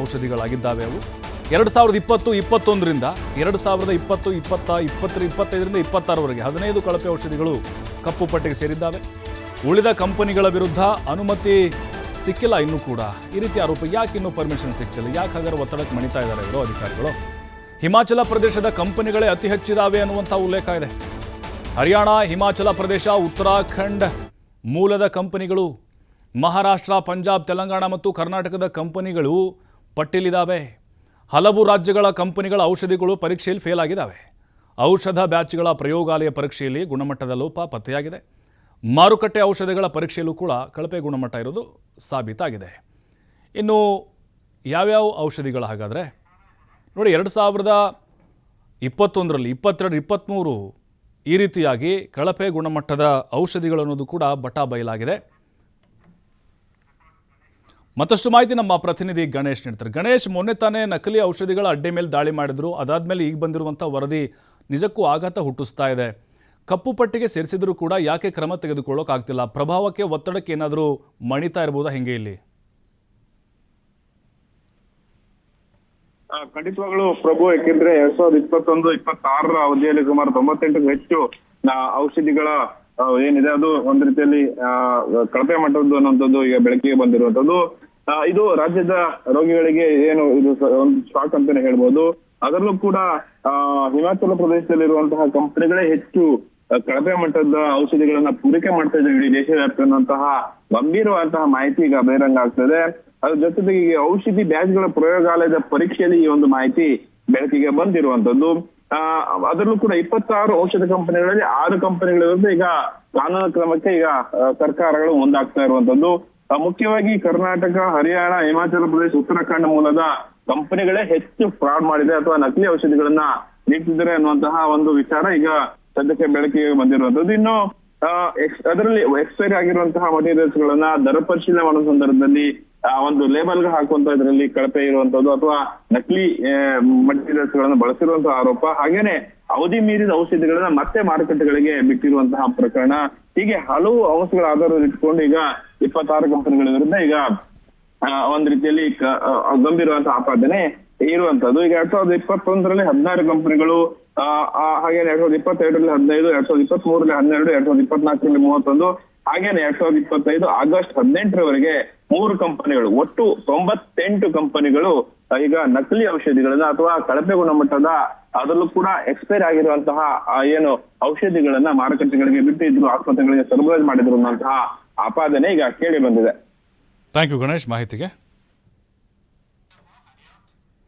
ಔಷಧಿಗಳಾಗಿದ್ದಾವೆ ಅವು 2020-21ರಿಂದ 2020-25ರಿಂದ 26ವರೆಗೆ 15 ಕಳಪೆ ಔಷಧಿಗಳು ಕಪ್ಪು ಪಟ್ಟಿಗೆ ಸೇರಿದ್ದಾವೆ. ಉಳಿದ ಕಂಪನಿಗಳ ವಿರುದ್ಧ ಅನುಮತಿ ಸಿಕ್ಕಿಲ್ಲ ಇನ್ನೂ ಕೂಡ. ಈ ರೀತಿ ಆರೋಪ. ಯಾಕೆ ಇನ್ನೂ ಪರ್ಮಿಷನ್ ಸಿಗ್ತಿಲ್ಲ? ಯಾಕೆ ಹಾಗಾದ್ರೆ ಒತ್ತಡಕ್ಕೆ ಮಣಿತಾ ಇದ್ದಾರೆ ಇವರು ಅಧಿಕಾರಿಗಳು? ಹಿಮಾಚಲ ಪ್ರದೇಶದ ಕಂಪನಿಗಳೇ ಅತಿ ಹೆಚ್ಚಿದಾವೆ ಅನ್ನುವಂಥ ಉಲ್ಲೇಖ ಇದೆ. ಹರಿಯಾಣ, ಹಿಮಾಚಲ ಪ್ರದೇಶ, ಉತ್ತರಾಖಂಡ್ ಮೂಲದ ಕಂಪನಿಗಳು, ಮಹಾರಾಷ್ಟ್ರ, ಪಂಜಾಬ್, ತೆಲಂಗಾಣ ಮತ್ತು ಕರ್ನಾಟಕದ ಕಂಪನಿಗಳು ಪಟ್ಟಿಲಿದ್ದಾವೆ. ಹಲವು ರಾಜ್ಯಗಳ ಕಂಪನಿಗಳ ಔಷಧಿಗಳು ಪರೀಕ್ಷೆಯಲ್ಲಿ ಫೇಲ್ ಆಗಿದ್ದಾವೆ. ಔಷಧ ಬ್ಯಾಚ್ಗಳ ಪ್ರಯೋಗಾಲಯ ಪರೀಕ್ಷೆಯಲ್ಲಿ ಗುಣಮಟ್ಟದ ಲೋಪ ಪತ್ತೆಯಾಗಿದೆ. ಮಾರುಕಟ್ಟೆ ಔಷಧಿಗಳ ಪರೀಕ್ಷೆಯಲ್ಲೂ ಕೂಡ ಕಳಪೆ ಗುಣಮಟ್ಟ ಇರೋದು ಸಾಬೀತಾಗಿದೆ. ಇನ್ನು ಯಾವ್ಯಾವ ಔಷಧಿಗಳು ಹಾಗಾದರೆ ನೋಡಿ, 2021ರಲ್ಲಿ 22, 23 ಈ ರೀತಿಯಾಗಿ ಕಳಪೆ ಗುಣಮಟ್ಟದ ಔಷಧಿಗಳು ಅನ್ನೋದು ಕೂಡ ಬಯಲಾಗಿದೆ. ಮತ್ತಷ್ಟು ಮಾಹಿತಿ ನಮ್ಮ ಪ್ರತಿನಿಧಿ ಗಣೇಶ್ ನೀಡ್ತಾರೆ. ಗಣೇಶ್, ಮೊನ್ನೆ ತಾನೇ ನಕಲಿ ಔಷಧಿಗಳ ಅಡ್ಡೆ ಮೇಲೆ ದಾಳಿ ಮಾಡಿದ್ರು. ಅದಾದಮೇಲೆ ಈಗ ಬಂದಿರುವಂಥ ವರದಿ ನಿಜಕ್ಕೂ ಆಘಾತ ಹುಟ್ಟಿಸ್ತಾ ಇದೆ. ಕಪ್ಪು ಪಟ್ಟಿಗೆ ಸೇರಿಸಿದ್ರು ಕೂಡ ಯಾಕೆ ಕ್ರಮ ತೆಗೆದುಕೊಳ್ಳೋಕ್ಕಾಗ್ತಿಲ್ಲ? ಪ್ರಭಾವಕ್ಕೆ, ಒತ್ತಡಕ್ಕೆ ಏನಾದರೂ ಮಣಿತಾ ಇರ್ಬೋದಾ ಹೆಂಗೆ ಇಲ್ಲಿ? ಖಂಡಿತವಾಗ್ಲೂ ಪ್ರಭು, ಯಾಕೆಂದ್ರೆ 2021-26 ಅವಧಿಯಲ್ಲಿ ಸುಮಾರು 98ಕ್ಕೂ ಹೆಚ್ಚು ಔಷಧಿಗಳ ಏನಿದೆ ಅದು ಒಂದ್ ರೀತಿಯಲ್ಲಿ ಕಳಪೆ ಮಟ್ಟದ್ದು ಅನ್ನುವಂಥದ್ದು ಈಗ ಬೆಳಕಿಗೆ ಬಂದಿರುವಂತದ್ದು. ಇದು ರಾಜ್ಯದ ರೋಗಿಗಳಿಗೆ ಏನು ಇದು ಒಂದು ಶಾಕ್ ಅಂತಾನೆ ಹೇಳ್ಬೋದು. ಅದರಲ್ಲೂ ಕೂಡ ಹಿಮಾಚಲ ಪ್ರದೇಶದಲ್ಲಿರುವಂತಹ ಕಂಪನಿಗಳೇ ಹೆಚ್ಚು ಕಳಪೆ ಮಟ್ಟದ ಔಷಧಿಗಳನ್ನ ಪೂರೈಕೆ ಮಾಡ್ತಾ ಇದ್ದಾರೆ ಇಡೀ ದೇಶವ್ಯಾಪ್ತಿ ಅನ್ನುವಂತಹ ಗಂಭೀರವಾದಂತಹ ಮಾಹಿತಿ ಈಗ ಬಹಿರಂಗ ಆಗ್ತದೆ. ಅದ್ರ ಜೊತೆಗೆ ಈ ಔಷಧಿ ಬ್ಯಾಚ್ಗಳ ಪ್ರಯೋಗಾಲಯದ ಪರೀಕ್ಷೆಯಲ್ಲಿ ಈ ಒಂದು ಮಾಹಿತಿ ಬೆಳಕಿಗೆ ಬಂದಿರುವಂತದ್ದು. ಅದರಲ್ಲೂ ಕೂಡ 26 ಔಷಧ ಕಂಪನಿಗಳಲ್ಲಿ 6 ಕಂಪನಿಗಳ ವಿರುದ್ಧ ಈಗ ಕಾನೂನು ಕ್ರಮಕ್ಕೆ ಈಗ ಸರ್ಕಾರಗಳು ಮುಂದಾಗ್ತಾ ಇರುವಂತದ್ದು. ಮುಖ್ಯವಾಗಿ ಕರ್ನಾಟಕ, ಹರಿಯಾಣ, ಹಿಮಾಚಲ ಪ್ರದೇಶ, ಉತ್ತರಾಖಂಡ್ ಮೂಲದ ಕಂಪನಿಗಳೇ ಹೆಚ್ಚು ಫ್ರಾಡ್ ಮಾಡಿದೆ ಅಥವಾ ನಕಲಿ ಔಷಧಿಗಳನ್ನ ನೀಡ್ತಿದ್ದಾರೆ ಅನ್ನುವಂತಹ ಒಂದು ವಿಚಾರ ಈಗ ಸದ್ಯಕ್ಕೆ ಬೆಳಕಿಗೆ ಬಂದಿರುವಂತದ್ದು. ಇನ್ನು ಅದರಲ್ಲಿ ಎಕ್ಸ್ಪೈರಿ ಆಗಿರುವಂತಹ ಮಟೀರಿಯಲ್ಸ್ ಗಳನ್ನ ದರ ಪರಿಶೀಲನೆ ಮಾಡುವ ಸಂದರ್ಭದಲ್ಲಿ ಒಂದು ಲೇಬಲ್ ಹಾಕುವಂತ ಇದರಲ್ಲಿ ಕಳಪೆ ಇರುವಂತದ್ದು ಅಥವಾ ನಕಲಿ ಮಟೀರಿಯಲ್ಸ್ ಗಳನ್ನ ಬಳಸಿರುವಂತಹ ಆರೋಪ, ಹಾಗೇನೆ ಅವಧಿ ಮೀರಿದ ಔಷಧಿಗಳನ್ನ ಮತ್ತೆ ಮಾರುಕಟ್ಟೆಗಳಿಗೆ ಬಿಟ್ಟಿರುವಂತಹ ಪ್ರಕರಣ, ಹೀಗೆ ಹಲವು ಅಂಶಗಳ ಆಧಾರದಲ್ಲಿ ಇಟ್ಕೊಂಡು ಈಗ 26 ಕಂಪನಿಗಳ ವಿರುದ್ಧ ಈಗ ಒಂದ್ ರೀತಿಯಲ್ಲಿ ಗಂಭೀರವಾದಂತಹ ಆಪಾದನೆ ಇರುವಂತದ್ದು. ಈಗ 2021ರಲ್ಲಿ 16 ಕಂಪನಿಗಳು, ಹಾಗೇನೆ 2022ರಲ್ಲಿ 15, 2023ರಲ್ಲಿ 12, 2024ರಲ್ಲಿ 31, ಹಾಗೇನೆ 2025 ಆಗಸ್ಟ್ 18ರವರೆಗೆ 3 ಕಂಪನಿಗಳು, ಒಟ್ಟು 98 ಕಂಪನಿಗಳು ಈಗ ನಕಲಿ ಔಷಧಿಗಳನ್ನ ಅಥವಾ ಕಳಪೆ ಗುಣಮಟ್ಟದ ಅದರಲ್ಲೂ ಕೂಡ ಎಕ್ಸ್ಪೈರ್ ಆಗಿರುವಂತಹ ಏನು ಔಷಧಿಗಳನ್ನ ಮಾರುಕಟ್ಟೆಗಳಿಗೆ ಬಿಟ್ಟಿದ್ರು, ಆಸ್ಪತ್ರೆಗಳಿಗೆ ಸರಬರಾಜು ಮಾಡಿದ್ರು ಅನ್ನುವಂತಹ ಆಪಾದನೆ ಈಗ ಕೇಳಿ ಬಂದಿದೆ. ಥ್ಯಾಂಕ್ ಯು ಗಣೇಶ್ ಮಾಹಿತಿಗೆ.